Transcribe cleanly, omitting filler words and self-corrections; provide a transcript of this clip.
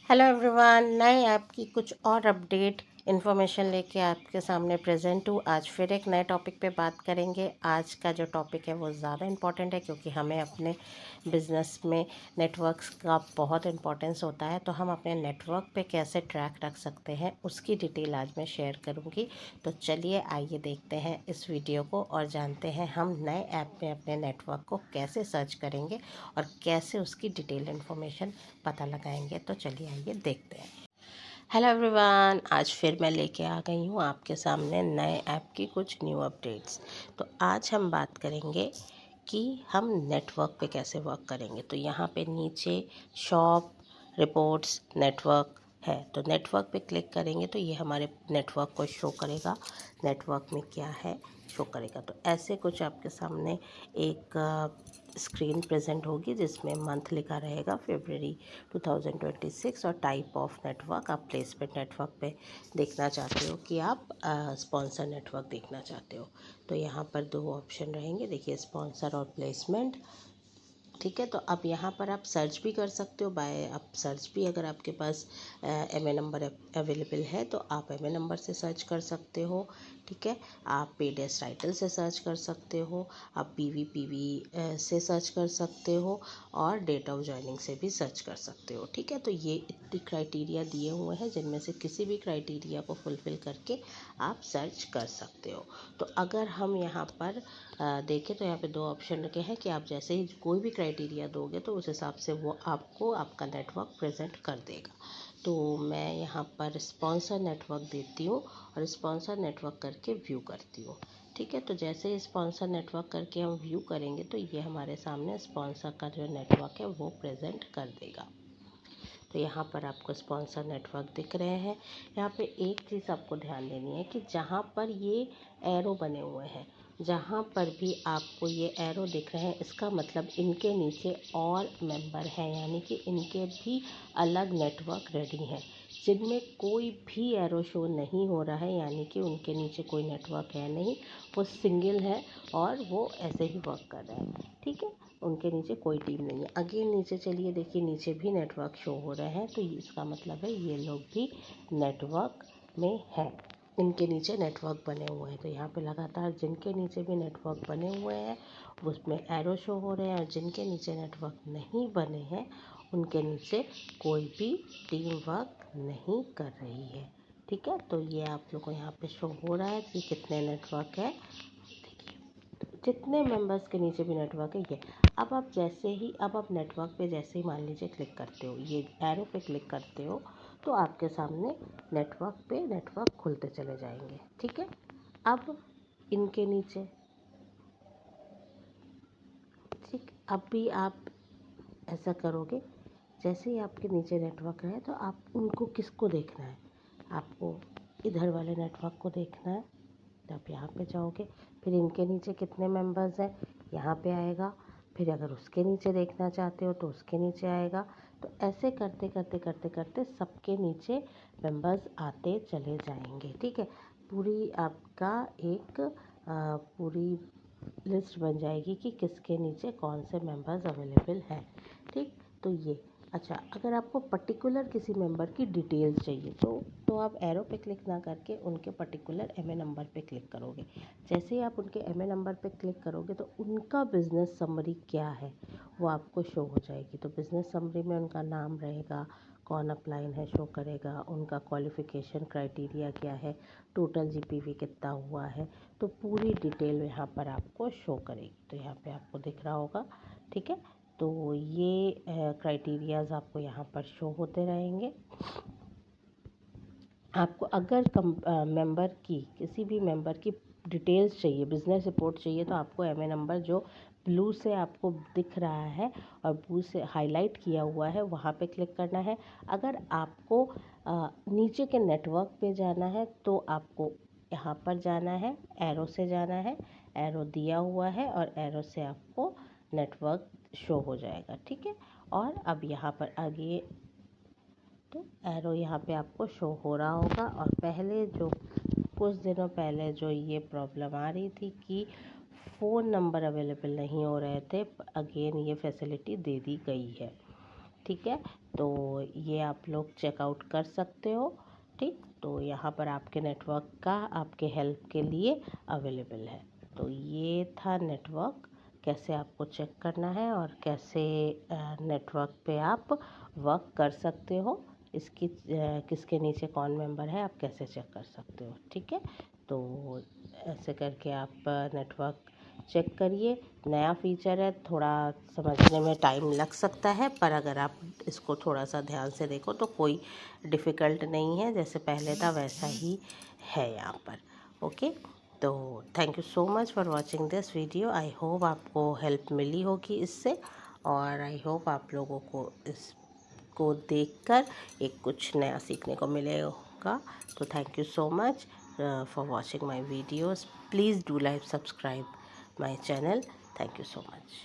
Hello everyone, नए app की कुछ और अपडेट इन्फॉर्मेशन लेके आपके सामने प्रेजेंट हूँ। आज फिर एक नए टॉपिक पे बात करेंगे। आज का जो टॉपिक है वो ज़्यादा इम्पॉर्टेंट है क्योंकि हमें अपने बिजनेस में नेटवर्क्स का बहुत इम्पोर्टेंस होता है। तो हम अपने नेटवर्क पे कैसे ट्रैक रख सकते हैं उसकी डिटेल आज मैं शेयर करूँगी। तो चलिए आइए देखते हैं इस वीडियो को और जानते हैं हम नए ऐप में अपने नेटवर्क को कैसे सर्च करेंगे और कैसे उसकी डिटेल इन्फॉर्मेशन पता लगाएंगे। तो चलिए आइए देखते हैं। हेलो एवरीवन, आज फिर मैं लेके आ गई हूँ आपके सामने नए ऐप की कुछ न्यू अपडेट्स। तो आज हम बात करेंगे कि हम नेटवर्क पे कैसे वर्क करेंगे। तो यहाँ पे नीचे शॉप रिपोर्ट्स नेटवर्क है। तो नेटवर्क पे क्लिक करेंगे तो ये हमारे नेटवर्क को शो करेगा। नेटवर्क में क्या है शो करेगा। तो ऐसे कुछ आपके सामने एक स्क्रीन प्रेजेंट होगी जिसमें मंथ लिखा रहेगा फरवरी 2026 और टाइप ऑफ नेटवर्क आप प्लेसमेंट नेटवर्क पे देखना चाहते हो कि आप स्पॉन्सर नेटवर्क देखना चाहते हो। तो यहाँ पर दो ऑप्शन रहेंगे, देखिए स्पॉन्सर और प्लेसमेंट। ठीक है, तो अब यहाँ पर आप सर्च भी कर सकते हो बाय आप सर्च भी, अगर आपके पास एमए नंबर अवेलेबल है तो आप एमए नंबर से सर्च कर सकते हो। ठीक है, आप पेडेस टाइटल से सर्च कर सकते हो, आप पीवी से सर्च कर सकते हो और डेट ऑफ ज्वाइनिंग से भी सर्च कर सकते हो। ठीक है, तो ये इतनी क्राइटेरिया दिए हुए हैं जिनमें से किसी भी क्राइटेरिया को फुलफ़िल करके आप सर्च कर सकते हो। तो अगर हम यहाँ पर देखें तो यहाँ पे दो ऑप्शन रखे हैं कि आप जैसे ही कोई भी क्राइटेरिया दोगे तो उस हिसाब से वो आपको आपका नेटवर्क प्रेजेंट कर देगा। तो मैं यहाँ पर स्पॉन्सर नेटवर्क देती हूँ और स्पॉन्सर नेटवर्क करके व्यू करती हूँ। ठीक है, तो जैसे ही स्पॉन्सर नेटवर्क करके हम व्यू करेंगे तो ये हमारे सामने स्पॉन्सर का जो नेटवर्क है वो प्रेजेंट कर देगा। तो यहाँ पर आपको स्पॉन्सर नेटवर्क दिख रहे हैं। यहाँ पे एक चीज़ आपको ध्यान देनी है कि जहाँ पर ये एरो बने हुए हैं, जहाँ पर भी आपको ये एरो दिख रहे हैं, इसका मतलब इनके नीचे और मेंबर हैं, यानी कि इनके भी अलग नेटवर्क रेडी हैं। जिनमें कोई भी एरो शो नहीं हो रहा है, यानी कि उनके नीचे कोई नेटवर्क है नहीं, वो सिंगल है और वो ऐसे ही वर्क कर रहे हैं। ठीक है, उनके नीचे कोई टीम नहीं है। अगेन नीचे चलिए, देखिए नीचे भी नेटवर्क शो हो रहे हैं, तो इसका मतलब है ये लोग भी नेटवर्क में हैं, इनके नीचे नेटवर्क बने हुए हैं। तो यहाँ पे लगातार जिनके नीचे भी नेटवर्क बने हुए हैं उसमें एरो शो हो रहे हैं, और जिनके नीचे नेटवर्क नहीं बने हैं उनके नीचे कोई भी टीम वर्क नहीं कर रही है। ठीक है, तो ये आप लोग को यहाँ पे शो हो रहा है कि कितने नेटवर्क है। जितने मेंबर्स के नीचे भी नेटवर्क है ये। अब आप जैसे ही अब आप नेटवर्क पे जैसे ही मान लीजिए क्लिक करते हो, ये एरो पे क्लिक करते हो, तो आपके सामने नेटवर्क पे नेटवर्क खुलते चले जाएंगे। ठीक है, अब इनके नीचे, ठीक, अब भी आप ऐसा करोगे, जैसे ही आपके नीचे नेटवर्क है तो आप उनको किसको देखना है, आपको इधर वाले नेटवर्क को देखना है। तो आप यहाँ पे जाओगे, फिर इनके नीचे कितने मेंबर्स हैं यहाँ पे आएगा, फिर अगर उसके नीचे देखना चाहते हो तो उसके नीचे आएगा। तो ऐसे करते करते करते करते सबके नीचे मेंबर्स आते चले जाएंगे। ठीक है, पूरी आपका एक पूरी लिस्ट बन जाएगी कि किसके नीचे कौन से मेंबर्स अवेलेबल हैं। ठीक, तो ये अच्छा, अगर आपको पर्टिकुलर किसी मेंबर की डिटेल्स चाहिए तो आप एरो पे क्लिक ना करके उनके पर्टिकुलर एमए नंबर पे क्लिक करोगे। जैसे ही आप उनके एमए नंबर पे क्लिक करोगे तो उनका बिज़नेस समरी क्या है वो आपको शो हो जाएगी। तो बिज़नेस समरी में उनका नाम रहेगा, कौन अपलाइन है शो करेगा, उनका क्वालिफ़िकेशन क्राइटेरिया क्या है, टोटल जीपीवी कितना हुआ है, तो पूरी डिटेल यहाँ पर आपको शो करेगी। तो यहाँ पे आपको दिख रहा होगा। ठीक है, तो ये क्राइटेरियाज़ आपको यहाँ पर शो होते रहेंगे। आपको अगर मेंबर की किसी भी मेंबर की डिटेल्स चाहिए, बिज़नेस रिपोर्ट चाहिए, तो आपको एमए नंबर जो ब्लू से आपको दिख रहा है और ब्लू से हाईलाइट किया हुआ है वहाँ पे क्लिक करना है। अगर आपको नीचे के नेटवर्क पे जाना है तो आपको यहाँ पर जाना है, एरो से जाना है, एरो दिया हुआ है और एरो से आपको नेटवर्क शो हो जाएगा। ठीक है, और अब यहाँ पर आगे तो एरो यहाँ पे आपको शो हो रहा होगा। और पहले जो कुछ दिनों पहले जो ये प्रॉब्लम आ रही थी कि फ़ोन नंबर अवेलेबल नहीं हो रहे थे, अगेन ये फैसिलिटी दे दी गई है। ठीक है, तो ये आप लोग चेकआउट कर सकते हो। ठीक, तो यहाँ पर आपके नेटवर्क का आपके हेल्प के लिए अवेलेबल है। तो ये था नेटवर्क, कैसे आपको चेक करना है और कैसे नेटवर्क पे आप वर्क कर सकते हो। इसकी किसके नीचे कौन मेंबर है आप कैसे चेक कर सकते हो। ठीक है, तो ऐसे करके आप नेटवर्क चेक करिए। नया फीचर है, थोड़ा समझने में टाइम लग सकता है, पर अगर आप इसको थोड़ा सा ध्यान से देखो तो कोई डिफ़िकल्ट नहीं है, जैसे पहले था वैसा ही है यहाँ पर। ओके, तो thank you so much for watching this video. I hope आपको हेल्प मिली होगी इससे, और आई होप आप लोगों को इसको देखकर एक कुछ नया सीखने को मिलेगा। तो thank you so much for watching my videos. Please do like, subscribe my channel. Thank you so much.